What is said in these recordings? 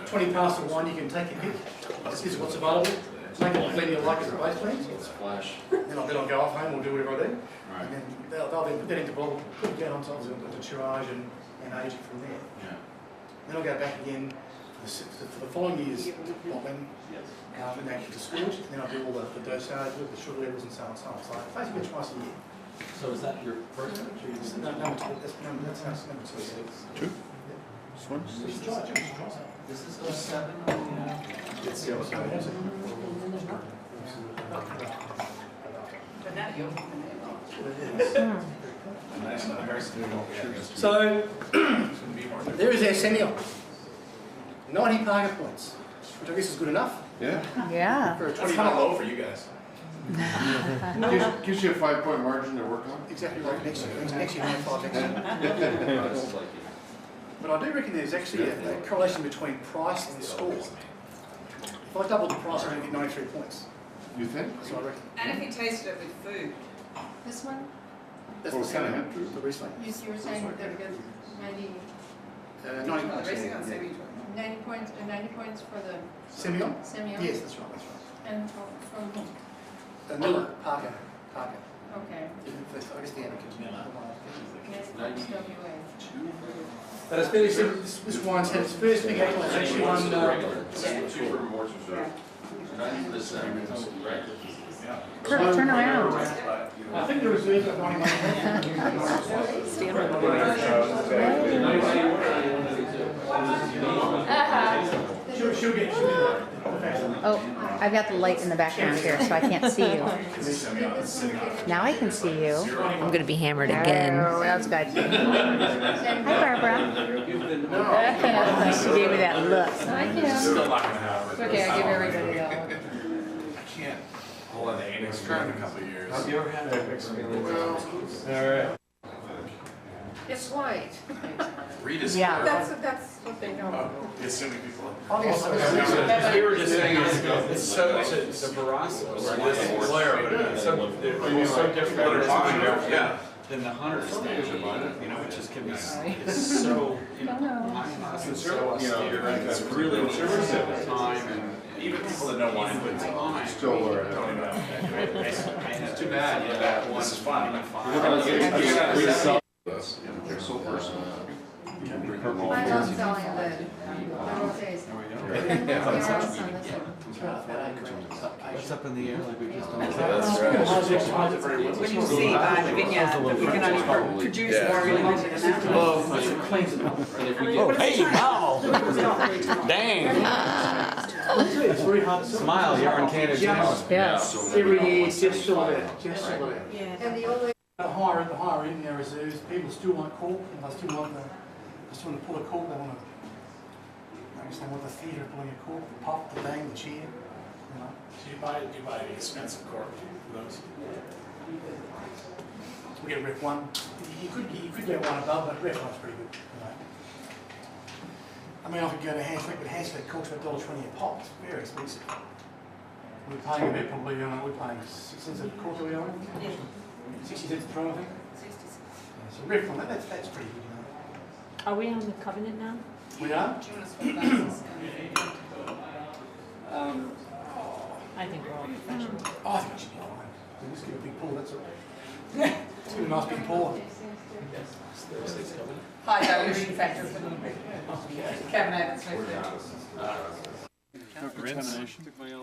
20 past the 1, you can take a pick. This is what's available. Make it plenty of like as a base plan. Let's flash. Then I'll go off home or do whatever I do. Right. And then they'll then put that into bottle, put it down on top of the tirage and age it from there. Yeah. Then I'll go back again for the following year's bottling. And actually to scorch, and then I'll do all the dosage, with the sugar levels and so on and so on. So basically twice a year. So is that your first batch? Number 2, that's number 2. Two? This one? Just try it, just try it. This is 07? It's the other side. Nice, not very So, there is our Semillon. 90 Parker points, which I guess is good enough Yeah. Yeah. for a That's 20 kind of bottle. low for you guys. Gives you a 5-point margin to work on. Exactly right, next year, next year, 95 next year. It's like But I do reckon there's actually a correlation between price and score. If I doubled the price, I'm going to get 93 points. You think? That's what I reckon. And if you tasted it with food. This one, That's Oh, the kind of Semillon, true. the Riesling. you were saying that we got 90, 90 The points. racing on semi 90 points, 90 points for the Semillon? Semillon? Yes, that's right, that's right. And from whom? Miller, Parker. Okay. I guess the Anakin. Yes, WA. But it's fairly simple. This wine's had its first big apple. It's actually won. regular. 2 for more for 9 for the same. Kurt, turn around. I think the reserves at 91. She'll get Oh, I've got the light in the background here, so I can't see you. Now I can see you. I'm going to be hammered again. Oh, that's good. Hi, Barbara. She gave me that look. I can. Still not gonna happen. It's okay, I give everybody that. I can't hold on to Amex for a couple of years. Have you ever had a mixed Alright. It's white. Read is Yeah. That's what they know. It's so many people. We were just saying it's so the veracity was so different Yeah. than the hunter stage, you know, which is can be it's so it's so austere. It's really time and Even people that know wine, but time. Still learning. don't even know. It's too bad, yeah, that one. This is fun. They're so personal. I love selling the rosés. What's up in the air like we just don't When you see by the vineyard that we can only produce more limited amounts. Cleans it up. Oh, hey, wow! Dang! It's very hard to sell. Smile, you're on Canada. Yes. Every year, it's just still there. Just still there. And the only The higher end their reserves, people still want cork, and they still want to pull a cork. They want to. I guess they want the theatre of pulling a cork, the pop, the bang, the cheer. You know. Do you buy the expensive cork for those? We get Ref 1. You could get one above, but Ref 1's pretty good. You know. I mean, I could go to Hanslick, but Hanslick corks about $1.20 a pop. It's very expensive. We're paying about probably, we're paying 6 cents a cork, are we on? 60 cents a drum, I think. Yeah, so Ref 1, that's pretty good, you know. Are we on the covenant now? We are? Do you want to swap glasses? I think we're all professional. Oh, I think it should be fine. We'll just give a big pull, that's all. Let's give a nice big pull. High dilution factor for the Cabernet Smith.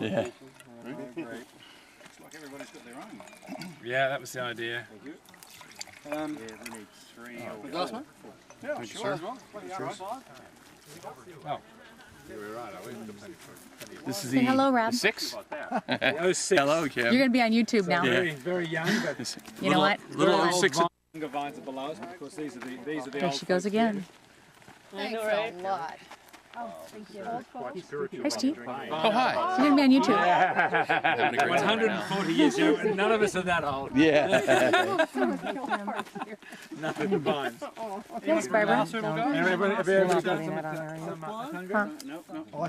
Yeah. Yeah, that was the idea. Yeah, we need 3 or Last one? Yeah, sure. Well, This is Say hello, Rob. 6? oh, six. Hello, You're going to be on YouTube now. Very, very young, but You know what? Little old 06. Younger vines are below us because these are the There she goes again. Thanks a lot. Hi, Steve. Oh, hi. You're going to be on YouTube. 140 years young, and none of us are that old. Yeah. None of the vines. Thanks, Barbara. Everybody, have you ever Not done putting some that on there anymore. Huh?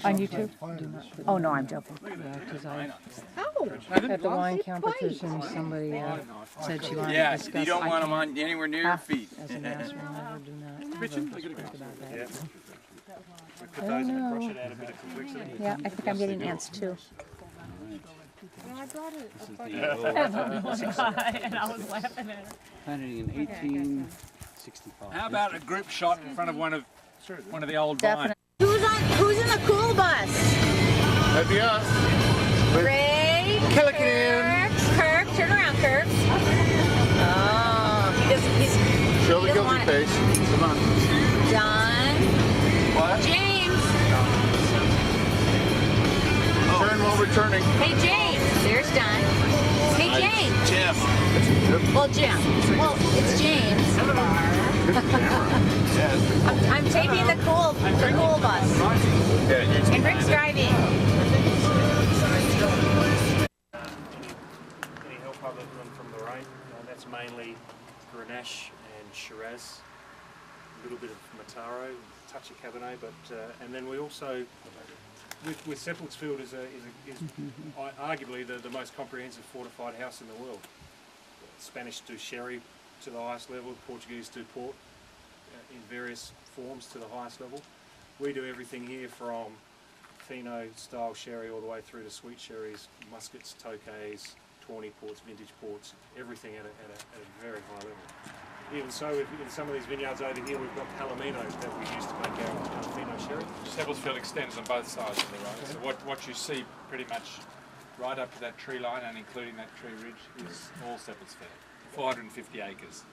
On YouTube? Oh, no, I'm joking. At the wine competition, somebody said she wanted to discuss. You don't want them on anywhere near your feet. As a master, I never do not. Ever think about that. put those in and brush it out a bit of complexity. Yeah, I think I'm getting ants too. Yeah, I brought it. This And I was laughing at it. Planted in 1865. How about a group shot in front of one of the old vines? Definitely. Who's in the cool bus? That'd be us. Ray. Killican. Kirk. Turn around, Kirk. Oh, he's Show the doesn't guilty want it. face. Come on. John. What? James. Turn while returning. Hey, James. There's Don. Hey, James. Jim. Well, Jim. Well, it's James. I'm taping the cool bus. And Rick's driving. Any help other than from the rain? That's mainly Grenache and Shiraz, a little bit of Mataro, a touch of Cabernet, but and then we also, with Seppeltsfield is arguably the most comprehensive fortified house in the world. Spanish do sherry to the highest level, Portuguese do port in various forms to the highest level. We do everything here from Fino style sherry all the way through to sweet sherries, muskets, tokais, tawny ports, vintage ports, everything at a very high level. Even so, in some of these vineyards over here, we've got Palomino that we use to make our Fino sherry. Seppeltsfield extends on both sides of the road. So what you see pretty much right up to that tree line and including that tree ridge is all Seppeltsfield. 450 acres.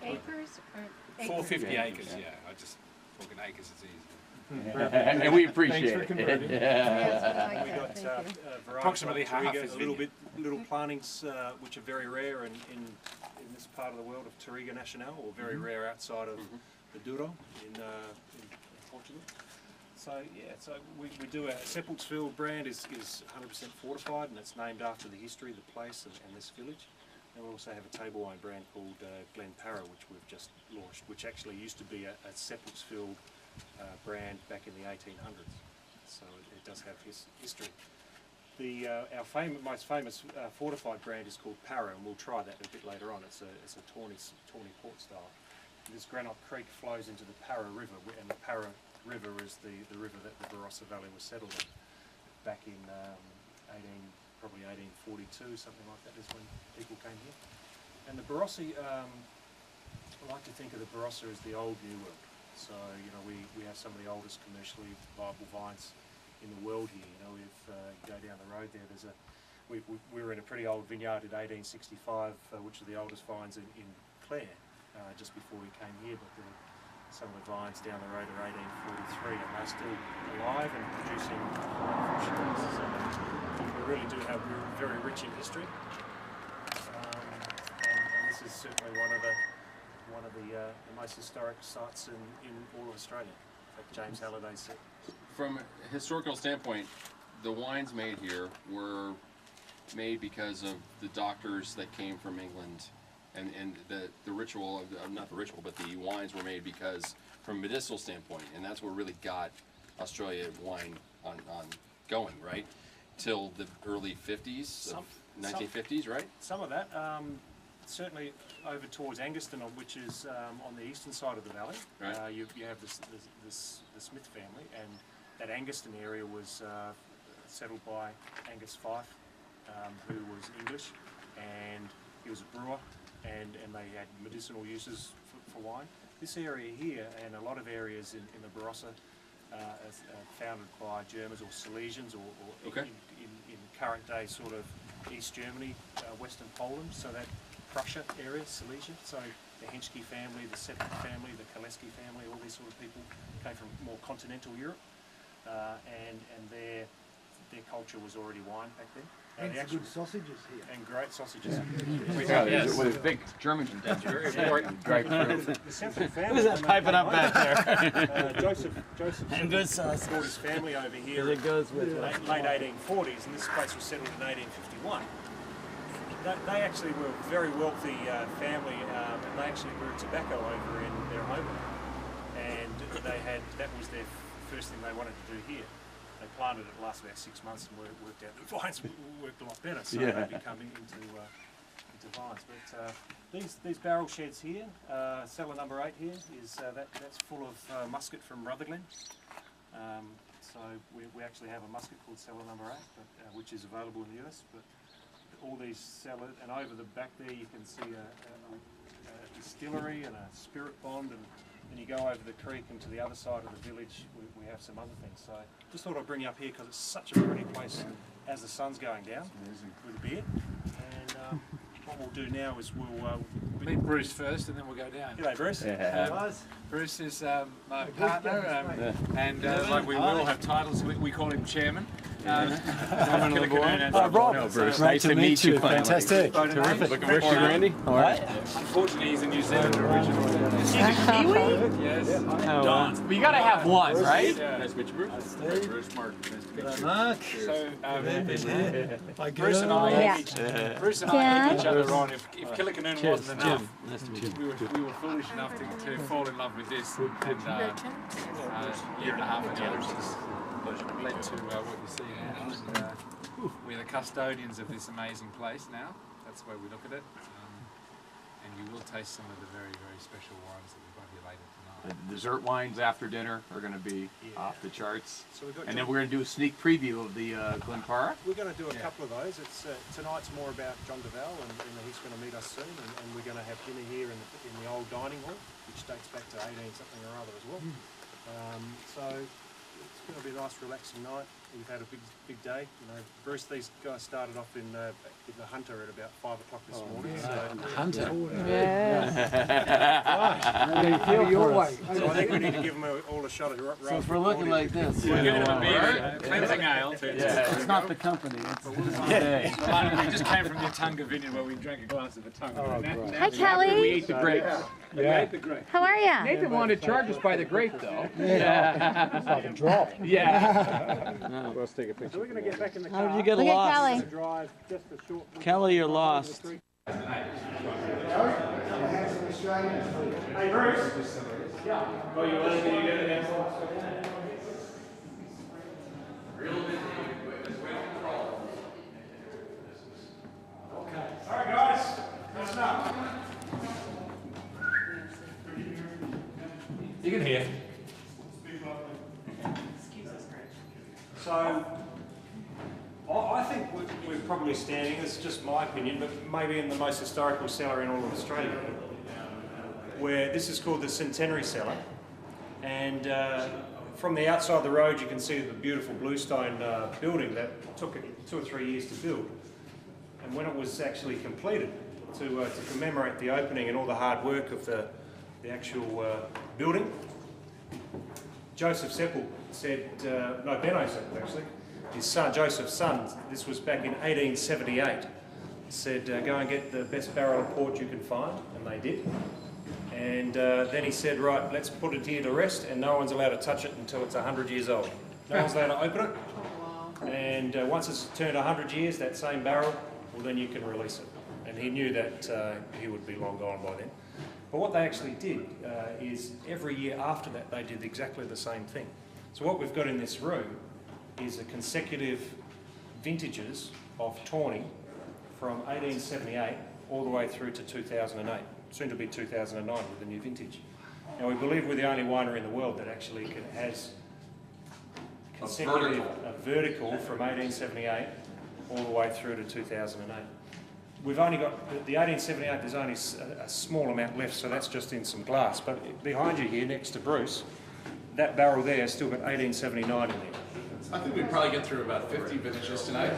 Acres or? 450 acres, yeah. I just talking acres is easy. And we appreciate Thanks for converting. We got varieties Approximately like half Touriga, is little plantings which are very rare in this part of the world of Touriga Nacional, or very rare outside of the Douro in Portugal. So yeah, so we do a Seppeltsfield brand is 100% fortified, and it's named after the history of the place and this village. And we also have a table wine brand called Glenparra, which we've just launched, which actually used to be a Seppeltsfield brand back in the 1800s. So it does have history. Our most famous fortified brand is called Parra, and we'll try that a bit later on. It's a tawny port style. This Granite Creek flows into the Parra River, and the Parra River is the river that the Barossa Valley was settled in back in probably 1842, something like that is when people came here. And the Barossa, I like to think of the Barossa as the old New World. So, you know, we have some of the oldest commercially viable vines in the world here. You know, if you go down the road there, we were in a pretty old vineyard in 1865, which are the oldest vines in Clare, just before we came here. But some of the vines down the road are 1843, and they're still alive and producing wonderful sherries. So we really do have, we're very rich in history, and this is certainly one of the most historic sites in all of Australia. Like James Halliday said. From a historical standpoint, the wines made here were made because of the doctors that came from England, and the ritual of not the ritual, but the wines were made because from a medicinal standpoint, and that's what really got Australia wine on going, right? Till the early 50s, 1950s, right? Some of that. Certainly over towards Angaston, which is on the eastern side of the valley. Right. You have the Smith family, and that Angaston area was settled by Angus Fife, who was English, and he was a brewer, and they had medicinal uses for wine. This area here, and a lot of areas in the Barossa, are founded by Germans or Silesians, or Okay. in current day sort of East Germany, Western Poland, so that Prussia area, Silesia. So the Henschke family, the Seppel family, the Kaleski family, all these sort of people came from more continental Europe, and their culture was already wine back then. And good sausages here. And great sausages. Yes. With a big German contingent. Very important. The Seppel family. Who's that piping up back there? Joseph And good sauce. brought his family over here It goes with in the late 1840s, and this place was settled in 1851. They actually were a very wealthy family, and they actually grew tobacco over in their homeland. And that was their first thing they wanted to do here. They planted it, lasted about 6 months, and worked out the vines worked a lot better, so they become into vines. But these barrel sheds here, cellar number 8 here, is that's full of muscat from Rutherglen. So we actually have a musket called cellar number 8, which is available in the US. But all these cellars, and over the back there you can see a distillery and a spirit bond, and then you go over the creek and to the other side of the village we have some other things. So just thought I'd bring you up here because it's such a pretty place as the sun's going down with a beer. And what we'll do now is we'll Meet Bruce first, and then we'll go down. G'day, Bruce. Bruce is my partner, and like we all have titles. We call him chairman. Rob. Bruce, nice to meet you. Fantastic. Terrific. Looking forward to Randy. All right. Unfortunately, he's a New Zealander originally. Yes. But you gotta have one, right? Nice to meet you, Bruce. Bruce Mark. Mark. So Bruce Bruce and I had each other on. If Killicoon wasn't enough, Nice to meet you. we were foolish enough to fall in love with this, and a year and a half ago, which has led to what you see now. And, we're the custodians of this amazing place now. That's the way we look at it. And you will taste some of the very, very special wines that we've got here later The tonight. dessert wines after dinner are going to be off the charts. So we've got And then we're going to do a sneak preview of the Glenparra. We're going to do a couple of those. It's tonight's more about John Duval, and he's going to meet us soon. And we're going to have dinner here in the old dining hall, which dates back to 18 something or other as well. So it's going to be a nice, relaxing night. We've had a big day. Bruce, these guys started off in the Hunter at about 5 o'clock this morning. So, Hunter. your way. So I think we need to give them all a shot of rock. So if we're looking like this, We're giving them a beer, cleansing ale. it's not the company, it's the day. We just came from the Atunga vineyard where we drank a glass of Atunga. Hi, Kelly. We ate the grapes. We ate the grape. How are ya? Nathan wanted to charge us by the grape, though. Drop. Yeah. Let's take a picture. So we're going to get back in the car. How did you get Look at lost? Kelly. Drive just a short. Kelly, you're lost. Hey, Bruce. Yeah. Well, you want to get it now? Okay. All right, guys. Listen up. You can hear. So, I think we're probably standing, it's just my opinion, but maybe in the most historical cellar in all of Australia, where this is called the Centenary Cellar, and from the outside of the road you can see the beautiful bluestone building that took it 2 or 3 years to build. And when it was actually completed, to commemorate the opening and all the hard work of the actual building, Joseph Seppel said, no, Benno Seppel actually, his son, Joseph's son, this was back in 1878, said, go and get the best barrel of port you can find, and they did. And then he said, right, let's put it here to rest, and no one's allowed to touch it until it's 100 years old. No one's allowed to open it, and once it's turned 100 years, that same barrel, well then you can release it. And he knew that he would be long gone by then. But what they actually did is every year after that they did exactly the same thing. So what we've got in this room is a consecutive vintages of Tawny from 1878 all the way through to 2008, soon to be 2009 with the new vintage. Now we believe we're the only winery in the world that actually has consecutive, a vertical from 1878 all the way through to 2008. We've only got, the 1878, there's only a small amount left, so that's just in some glass. But behind you here, next to Bruce, that barrel there has still got 1879 in there. I think we'd probably get through about 50 vintages tonight.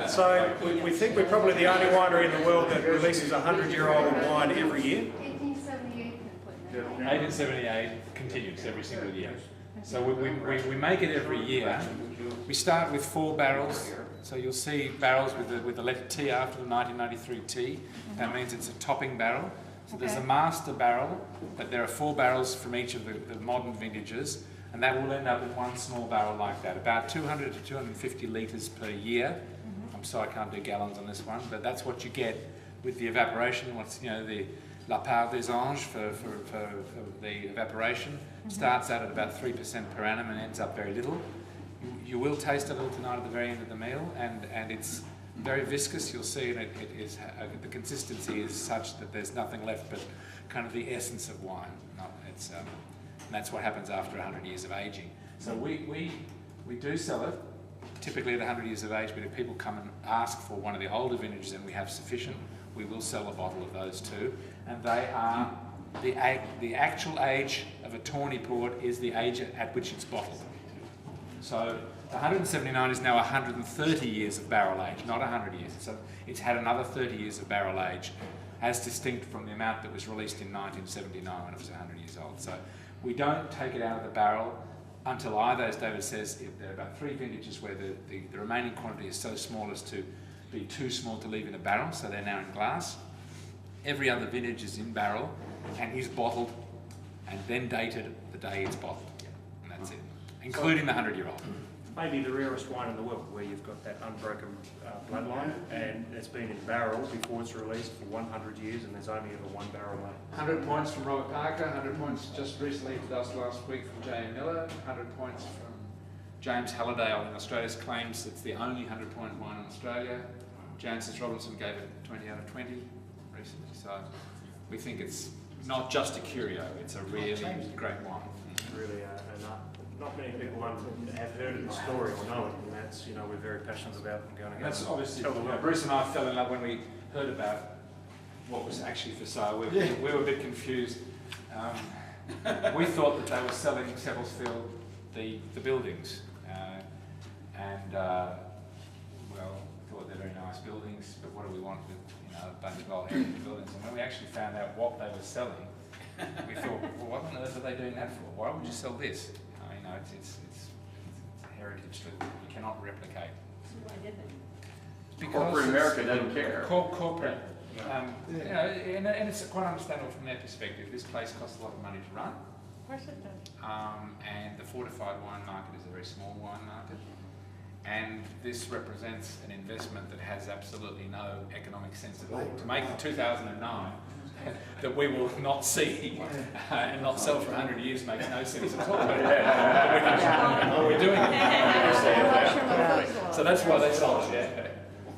So we think we're probably the only winery in the world that releases a 100-year-old wine every year. 1878 continues every single year. So we make it every year. We start with 4 barrels. So you'll see barrels with the letter T after the 1993 T. That means it's a topping barrel. So there's a master barrel, but there are 4 barrels from each of the modern vintages, and that will end up in one small barrel like that, about 200 to 250 litres per year. I'm sorry I can't do gallons on this one, but that's what you get with the evaporation. What's the La Part des Anges for the evaporation starts out at about 3% per annum and ends up very little. You will taste a little tonight at the very end of the meal, and it's very viscous. You'll see, and it is the consistency is such that there's nothing left but kind of the essence of wine. and that's what happens after 100 years of aging. So we do sell it, typically at 100 years of age, but if people come and ask for one of the older vintages and we have sufficient, we will sell a bottle of those too. And they are, the actual age of a tawny port is the age at which it's bottled. So the 179 is now 130 years of barrel age, not 100 years. So it's had another 30 years of barrel age, as distinct from the amount that was released in 1979 when it was 100 years old. So we don't take it out of the barrel until either, as David says, if there are about 3 vintages where the remaining quantity is so small as to be too small to leave in a barrel, so they're now in glass. Every other vintage is in barrel and is bottled and then dated the day it's bottled. And that's it, including the 100-year-old. Maybe the rarest wine in the world, where you've got that unbroken bloodline, and it's been in barrel before it's released for 100 years, and there's only ever one barrel made. 100 points from Robert Parker, 100 points just recently to us last week from J.M. Miller, 100 points from James Hallidale in Australia's claims it's the only 100-point wine in Australia. Jancis Robinson gave it 20 out of 20 recently, so we think it's not just a curio, it's a really great wine. Really, and not many people have heard of the story or know it, and that's, you know, we're very passionate about and going to go. That's obviously, tell the world. Bruce and I fell in love when we heard about what was actually for sale. We were a bit confused. We thought that they were selling Seppelsfield the buildings, well, we thought they're very nice buildings, but what do we want with, you know, a bunch of old heritage buildings? And when we actually found out what they were selling, we thought, well, what on earth are they doing that for? Why would you sell this? You know, it's a heritage that you cannot replicate. Why did they? Corporate America doesn't care. Corporate. You know, and it's quite understandable from their perspective. This place costs a lot of money to run. Of course it does. And the fortified wine market is a very small wine market. And this represents an investment that has absolutely no economic sense at all. To make the 2009 that we will not see and not sell for 100 years makes no sense at all. But we're doing it. So that's why they sold it.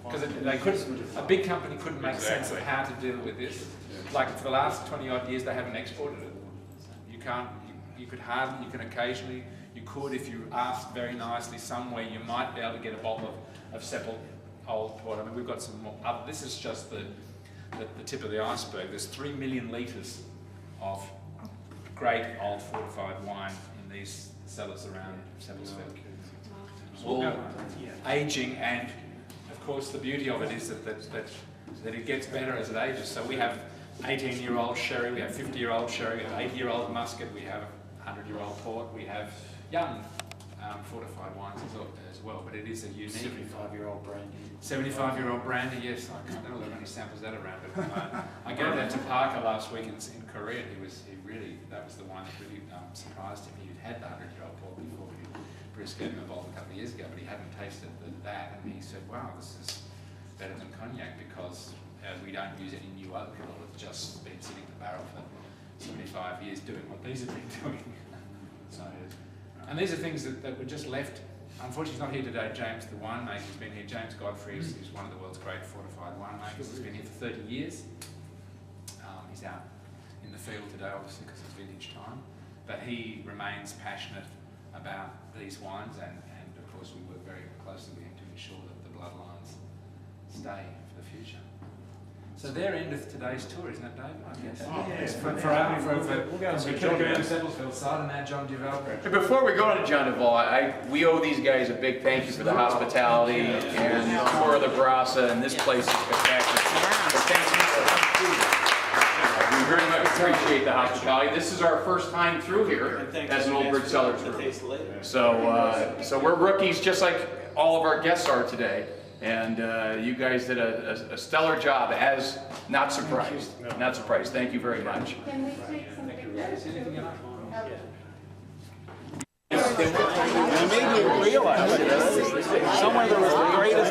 Because they couldn't, a big company couldn't make sense of how to deal with this. Like for the last 20 odd years, they haven't exported it. You can't, you could hardly, you can occasionally, you could if you asked very nicely somewhere, you might be able to get a bottle of Seppel Old Port. I mean, we've got some more, this is just the tip of the iceberg. There's 3 million litres of great old fortified wine in these cellars around Seppelsfield. Aging, and of course the beauty of it is that it gets better as it ages. So we have 18-year-old sherry, we have 50-year-old sherry, we have 80-year-old muscat, we have 100-year-old port, we have young fortified wines as well, but it is a unique 75-year-old brandy. 75-year-old brandy, yes. I don't know how many samples that around, but I gave that to Parker last week in Korea. That was the wine that really surprised him. He'd had the 100-year-old port before. Bruce gave him a bottle a couple of years ago, but he hadn't tasted that, and he said, wow, this is better than cognac because we don't use any new oak. It'll have just been sitting in the barrel for 75 years doing what these have been doing. And these are things that were just left. Unfortunately, he's not here today. James, the winemaker, has been here. James Godfrey is one of the world's great fortified winemakers. He's been here for 30 years. He's out in the field today, obviously, because it's vintage time. But he remains passionate about these wines, and of course, we work very closely with him to ensure that the bloodlines stay for the future. So their end of today's tour, isn't it, David? I guess. Oh, yes. For John Seppelsfield side, and now John Duval. Before we go to John Duval, we owe these guys a big thank you for the hospitality and the tour of the Barossa, and this place is spectacular. So thank you. We very much appreciate the hospitality. This is our first time through here as an Old Brick Cellar tour. So we're rookies just like all of our guests are today. And you guys did a stellar job, as not surprised. Not surprised. Thank you very much. Can we take some pictures? It made me realize somewhere there was the greatest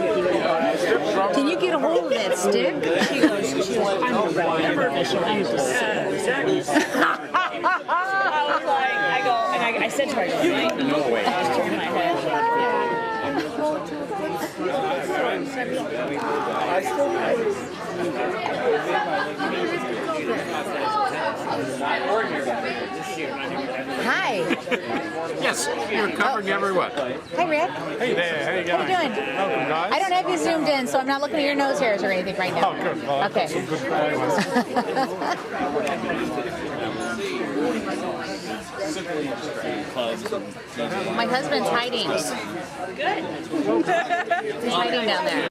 strip drum. Can you get a hold of that stick? She goes, I'm never Exactly. I was like, I said to her, No way. I just turned my head. Yes, you're covering everyone. Hi, Rick. Hey there, how you going? How you doing? Welcome, guys. I don't have you zoomed in, so I'm not looking at your nose hairs or anything right now. Oh, good. Well, I've got some good quality My husband's hiding. Good. He's hiding down there.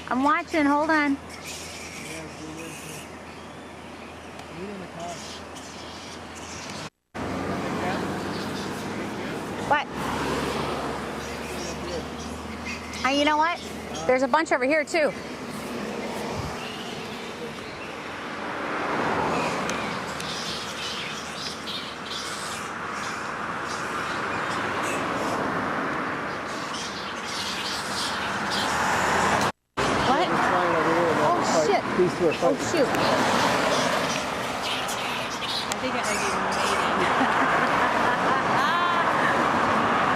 I'm watching, hold on. What? You know what? There's a bunch over here too. What? Oh shit. Oh shoot. I think it might be mating.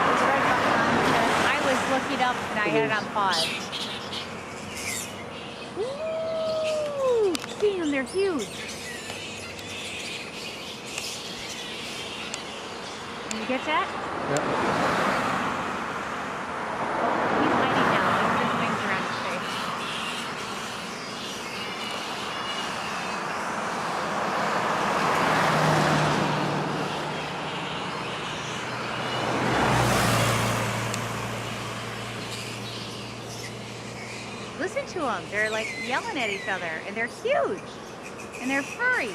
It's right behind. I was looking up and I had it on pause. Ooh, damn, they're huge. Can you get that? He's hiding now. There's wings around his face. Listen to them. They're like yelling at each other, and they're huge, and they're furry.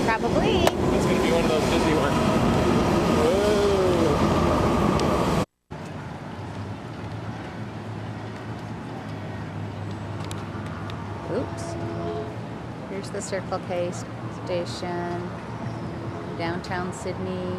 Probably. It's gonna be one of those Disney ones. Oops. Here's the Circle K station, downtown Sydney.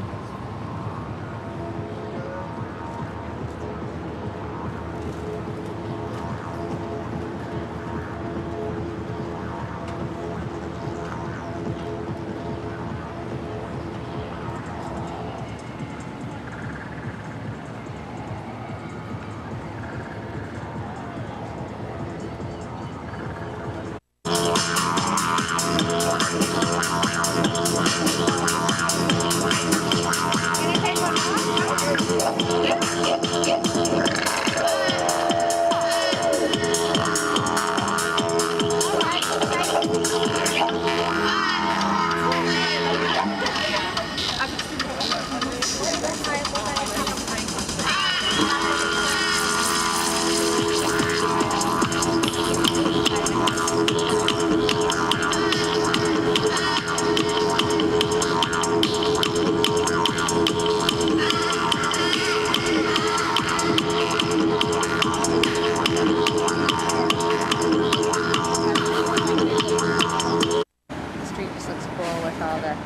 The street just looks cool with all the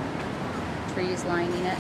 trees lining it.